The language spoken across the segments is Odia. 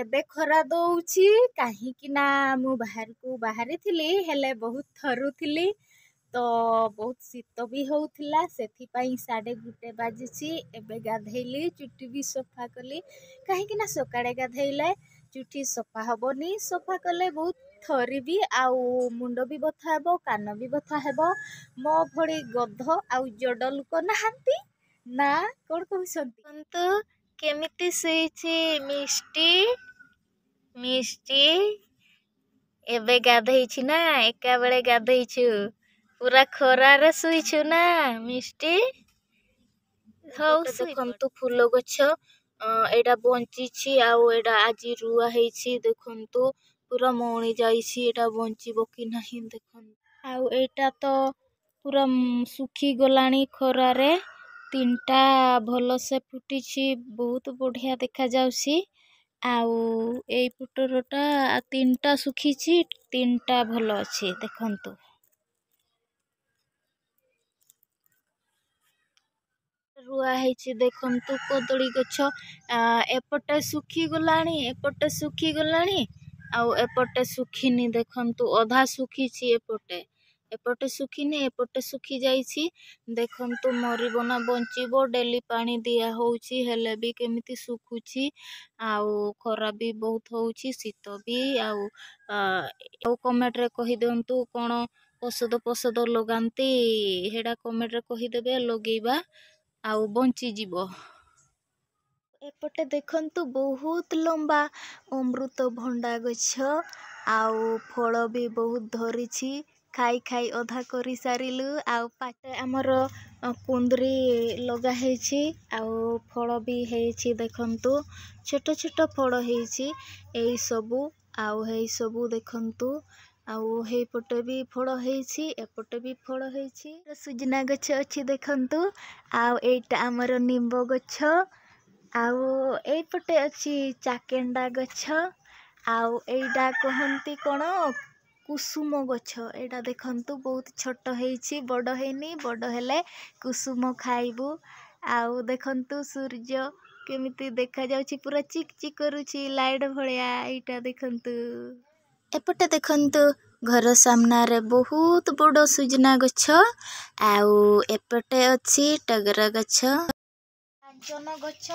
ଏବେ ଖରା ଦଉଛି କାହିଁକି ନା ମୁଁ ବାହାରକୁ ବାହାରିଥିଲି ହେଲେ ବହୁତ ଥରୁଥିଲି ତ ବହୁତ ଶୀତ ବି ହଉଥିଲା ସେଥିପାଇଁ 1:30 ବାଜିଛି। ଏବେ ଗାଧେଇଲି ଚୁଟି ବି ସଫା କଲି କାହିଁକି ନା ସକାଳେ ଗାଧେଇଲେ ଚୁଟି ସଫା ହବନି, ସଫା କଲେ ବହୁତ ଥରିବି ଆଉ ମୁଣ୍ଡ ବି ବଥା ହେବ, କାନ ବି ବଥା ହେବ। ମୋ ଭଳି ଗଧ ଆଉ ଜଡ଼ ଲୋକ ନାହାନ୍ତି ନା କଣ କହୁଛନ୍ତି? କିନ୍ତୁ କେମିତି ଶୋଇଛି ମିଷ୍ଟି ଏବେ ଗାଧେଇଛି ନା ଏକା ବେଳେ ଗାଧେଇଛୁ ପୁରା ଖରାରେ ଶୋଇଛୁ ନା ମିଷ୍ଟି। ହଉ ଦେଖନ୍ତୁ ଫୁଲ ଗଛ ଏଇଟା ବଞ୍ଚିଛି ଆଉ ଏଇଟା ଆଜି ରୁଆ ହେଇଛି। ଦେଖନ୍ତୁ ପୁରା ମଉଳି ଯାଇଛି, ଏଇଟା ବଞ୍ଚିବ କି ନାହିଁ ଦେଖନ୍ତୁ। ଆଉ ଏଇଟା ତ ପୁରା ଶୁଖି ଗଲାଣି ଖରାରେ। 3ଟା ଭଲସେ ଫୁଟିଛି, ବହୁତ ବଢିଆ ଦେଖାଯାଉଛି। ଆଉ ଏଇ ପୁଟରଟା 3ଟା ଶୁଖିଛି, 3ଟା ଭଲ ଅଛି ଦେଖନ୍ତୁ। ରୁଆ ହେଇଛି ଦେଖନ୍ତୁ କଦଳୀ ଗଛ ଏପଟେ ଶୁଖିଗଲାଣି, ଏପଟେ ଶୁଖିଗଲାଣି ଆଉ ଏପଟେ ଶୁଖିନି। ଦେଖନ୍ତୁ ଅଧା ଶୁଖିଛି, ଏପଟେ ଶୁଖିନି, ଏପଟେ ଶୁଖି ଯାଇଛି। ଦେଖନ୍ତୁ ମରିବ ନା ବଞ୍ଚିବ? ଡେଲି ପାଣି ଦିଆ ହଉଛି ହେଲେ ବି କେମିତି ଶୁଖୁଛି। ଆଉ ଖରା ବି ବହୁତ ହଉଛି, ଶୀତ ବି। ଆଉ କମେଣ୍ଟରେ କହିଦିଅନ୍ତୁ କଣ ଔଷଧ ଲଗାନ୍ତି, ସେଇଟା କମେଣ୍ଟରେ କହିଦେବେ, ଲଗେଇବା ଆଉ ବଞ୍ଚିଯିବ। ଏପଟେ ଦେଖନ୍ତୁ ବହୁତ ଲମ୍ବା ଅମୃତଭଣ୍ଡା ଗଛ ଆଉ ଫଳ ବି ବହୁତ ଧରିଛି। ଖାଇ ଅଧା କରି ସାରିଲୁ। ଆଉ ପାଟେ ଆମର କୁନ୍ଦୁରି ଲଗା ହେଇଛି ଆଉ ଫଳ ବି ହେଇଛି ଦେଖନ୍ତୁ, ଛୋଟ ଛୋଟ ଫଳ ହେଇଛି ଏଇ ସବୁ। ଆଉ ହେଇ ସବୁ ଦେଖନ୍ତୁ, ଆଉ ହେଇପଟେ ବି ଫଳ ହେଇଛି, ଏପଟେ ବି ଫଳ ହେଇଛି। ସୁଜନା ଗଛ ଅଛି ଦେଖନ୍ତୁ, ଆଉ ଏଇଟା ଆମର ନିମ୍ବ ଗଛ, ଆଉ ଏଇପଟେ ଅଛି ଚାକେଣ୍ଡା ଗଛ, ଆଉ ଏଇଟା କହନ୍ତି କଣ କୁସୁମ ଗଛ। ଏଇଟା ଦେଖନ୍ତୁ ବହୁତ ଛୋଟ ହେଇଛି, ବଡ଼ ହେଇନି, ବଡ଼ ହେଲେ କୁସୁମ ଖାଇବୁ। ଆଉ ଦେଖନ୍ତୁ ସୂର୍ଯ୍ୟ କେମିତି ଦେଖାଯାଉଛି, ପୁରା ଚିକ୍ ଚିକ୍ କରୁଛି ଲାଇଟ୍ ଭଳିଆ। ଏଇଟା ଦେଖନ୍ତୁ, ଏପଟେ ଦେଖନ୍ତୁ ଘର ସାମ୍ନାରେ ବହୁତ ବଡ଼ ସୁଜନା ଗଛ, ଆଉ ଏପଟେ ଅଛି ଟଗର ଗଛ, କାଞ୍ଚନ ଗଛ।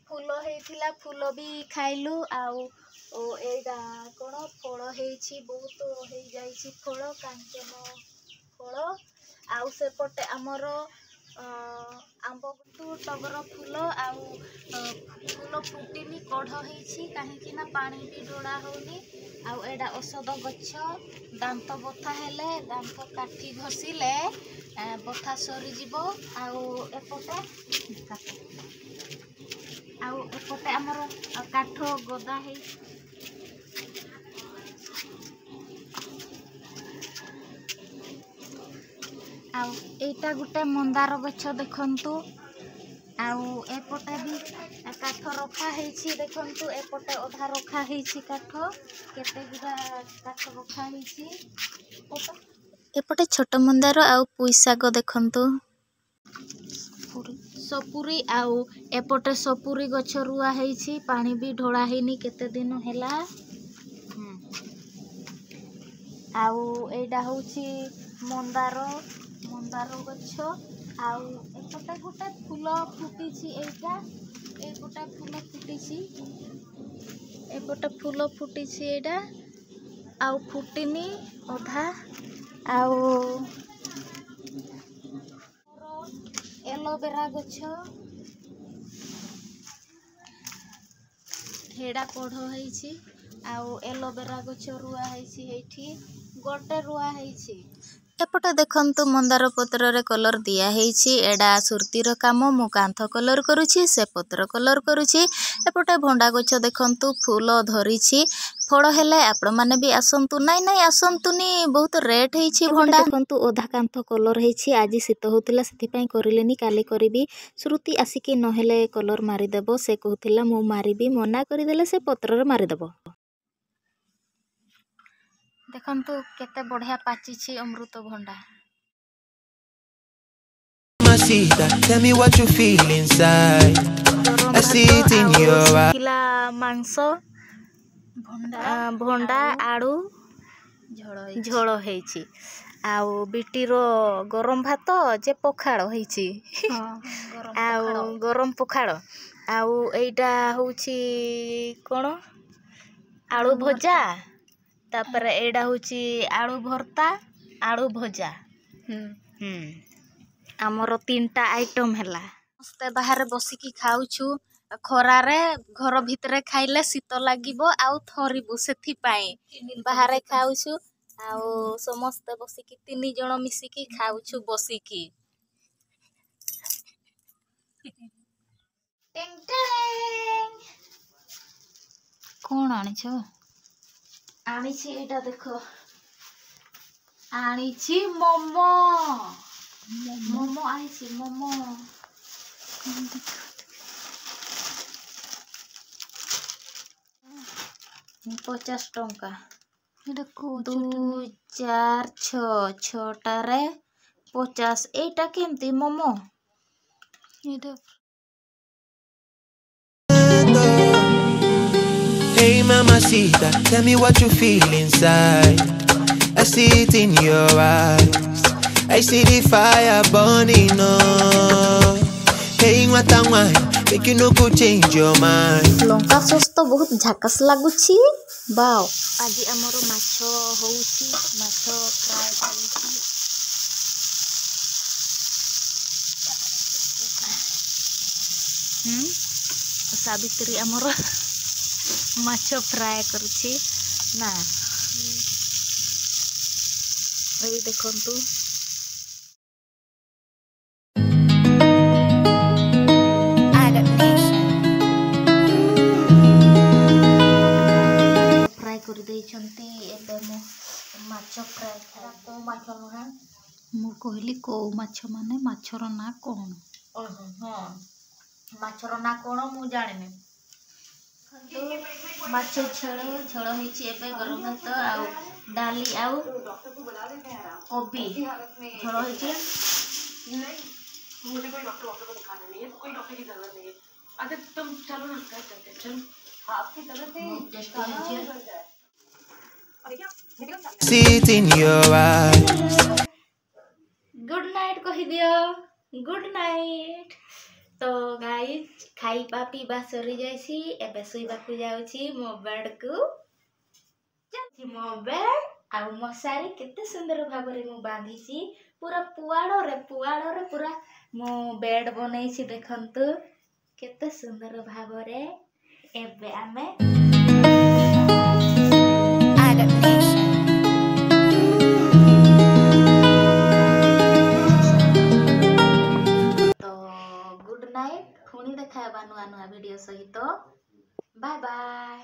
ଫୁଲ ହେଇଥିଲା, ଫୁଲ ବି ଖାଇଲୁ। ଆଉ ଏଇଟା କଣ ଫଳ ହେଇଛି, ବହୁତ ହେଇଯାଇଛି ଫଳ, କାଞ୍ଚନ ଫଳ। ଆଉ ସେପଟେ ଆମର ଆମ୍ବ ଟଗର ଫୁଲ ଆଉ ଫୁଲ ଫୁଟିନି, କଢ଼ ହେଇଛି କାହିଁକି ନା ପାଣି ବି ଢଳା ହଉନି। ଆଉ ଏଇଟା ଔଷଧ ଗଛ, ଦାନ୍ତ ବଥା ହେଲେ, ଦାନ୍ତ କାଠି ଘଷିଲେ ବଥା ସରିଯିବ। ଆଉ ଏପଟେ ଆମର କାଠ ଗଦା ହେଇଛି। ଆଉ ଏଇଟା ଗୋଟେ ମନ୍ଦାର ଗଛ ଦେଖନ୍ତୁ, ଆଉ ଏପଟେ ବି କାଠ ରଖା ହେଇଛି ଦେଖନ୍ତୁ, ଏପଟେ ଅଧା ରଖା ହେଇଛି କାଠ, କେତେ ଗୁଡ଼ା କାଠ ରଖା ହେଇଛି। ଏପଟେ ଛୋଟ ମନ୍ଦାର ଆଉ ପୁଇ ଶାଗ ଦେଖନ୍ତୁ, ସପୁରୀ। ଆଉ ଏପଟେ ସପୁରୀ ଗଛ ରୁଆ ହେଇଛି, ପାଣି ବି ଢଳା ହେଇନି କେତେ ଦିନ ହେଲା। ଆଉ ଏଇଟା ହଉଛି ମନ୍ଦାର ଗଛ। ଆଉ ଏପଟେ ଗୋଟେ ଫୁଲ ଫୁଟିଛି, ଏଇପଟେ ଫୁଲ ଫୁଟିଛି, ଏପଟେ ଫୁଲ ଫୁଟିଛି ଏଇଟା, ଆଉ ଫୁଟିନି ଅଧା। ଆଉ ଏଲୋଭେରା ଗଛ, ହେଡ଼ା କଢ଼ ହେଇଛି। ଆଉ ଏଲୋଭେରା ଗଛ ରୁଆ ହେଇଛି, ଏଇଠି ଗୋଟେ ରୁଆ ହେଇଛି। ଏପଟେ ଦେଖନ୍ତୁ ମନ୍ଦାର ପତ୍ରରେ କଲର ଦିଆ ହେଇଛି, ଏଇଟା ସୁର୍ତିର କାମ। ମୁଁ କାନ୍ଥ କଲର କରୁଛି, ସେ ପତ୍ର କଲର କରୁଛି। ଏପଟେ ଭଣ୍ଡା ଗଛ ଦେଖନ୍ତୁ, ଫୁଲ ଧରିଛି, ଫଳ ହେଲେ ଆପଣମାନେ ବି ଆସନ୍ତୁ। ନାଇଁ ଆସନ୍ତୁନି, ବହୁତ ରେଟ୍ ହେଇଛି ଭଣ୍ଡା। ଦେଖନ୍ତୁ ଅଧା କାନ୍ଥ କଲର ହେଇଛି, ଆଜି ଶୀତ ହଉଥିଲା ସେଥିପାଇଁ କରିଲେନି, କାଲି କରିବି। ଶ୍ରୁତି ଆସିକି ନହେଲେ କଲର ମାରିଦେବ, ସେ କହୁଥିଲା ମୁଁ ମାରିବି, ମନା କରିଦେଲେ ସେ ପତ୍ରରେ ମାରିଦେବ। ଦେଖନ୍ତୁ କେତେ ବଢିଆ ପାଚିଛି ଅମୃତଭଣ୍ଡା। Tell me what you feel inside. I see it in your eyes. ମାଂସ ଭଣ୍ଡା ଆଳୁ ଝୋଳ ହେଇଛି ଆଉ ବିଟିର ଗରମ ଭାତ ଯେ ପଖାଳ ହେଇଛି ଆଉ ଗରମ ପଖାଳ ଆଉ ଏଇଟା ହେଉଛି କ'ଣ ଆଳୁ ଭଜା ତାପରେ ଏଇଟା ହେଉଛି ଆଳୁ ଭର୍ତ୍ତା ଆଳୁ ଭଜା ଆମର 3ଟା ଆଇଟମ ହେଲା ସମସ୍ତେ ବାହାରେ ବସିକି ଖାଉଛୁ ଖରାରେ ଘର ଭିତରେ ଖାଇଲେ ଶୀତ ଲାଗିବ ଆଉ ଥରିବୁ ସେଥିପାଇଁ ବାହାରେ ଖାଉଛୁ ଆଉ ସମସ୍ତେ ବସିକି 3 ଜଣ ମିଶିକି ଖାଉଛୁ ବସିକି କ'ଣ ଆଣିଛି ଏଇଟା ଦେଖ ଆଣିଛି ମୋମୋ ଆଣିଛି ମୋମୋ 50 ଟଙ୍କା 2 4 6 6টাରେ 50 ଏଇଟା କେମିତି momo Hey mamacita, tell me what you feel inside. I see it in your eyes. I see the fire burning up. Hey what a wine, make you no go change your mind. Lanka sauce ତ ବହୁତ ଝାକାସ ଲାଗୁଛି ବାଓ ଆଜି ଆମର ମାଛ ହଉଛି ମାଛ ଫ୍ରାଏ ଚାଲିଛି ସାବିତ୍ରୀ ଆମର ମାଛ ଫ୍ରାଏ କରୁଛି ନା ଏଇ ଦେଖନ୍ତୁ ଫ୍ରାଏ କରିଦେଇଛନ୍ତି ଏବେ ମୁଁ ମାଛ ଫ୍ରାଏ ଖାଏ କୋଉ ମାଛ ନୁହେଁ ମୁଁ କହିଲି କୋଉ ମାଛ ମାନେ ମାଛର ନାଁ କ'ଣ ହଁ ମାଛର ନାଁ କ'ଣ ମୁଁ ଜାଣିନି ମାଛ ଝୋଳ ହେଇଛି ଏବେ ଗରମ ଭାତ ଆଉ ଡାଲି ଆଉ କୋବି ଝୋଳ ହେଇଛି See it in your eyes. Good night କହିଦିଅ ଗୁଡ୍ ନାଇଟ୍ ତ ଗାଇଜ୍ ଖାଇବା ପିଇବା ସରି ଯାଇଛି ଏବେ ଶୋଇବାକୁ ଯାଉଛି ମୋ ବେଡକୁ ମୋ ବେଡ୍ ଆଉ ମଶାରୀ କେତେ ସୁନ୍ଦର ଭାବରେ ମୁଁ ବାନ୍ଧିଛି ପୁରା ପୁଆଳରେ ପୁରା ମୁଁ ବେଡ୍ ବନେଇଛି ଦେଖନ୍ତୁ କେତେ ସୁନ୍ଦର ଭାବରେ ଏବେ ଆମେ गुड नाइट पुणी देखा नूआ वीडियो सहित बाय बाय।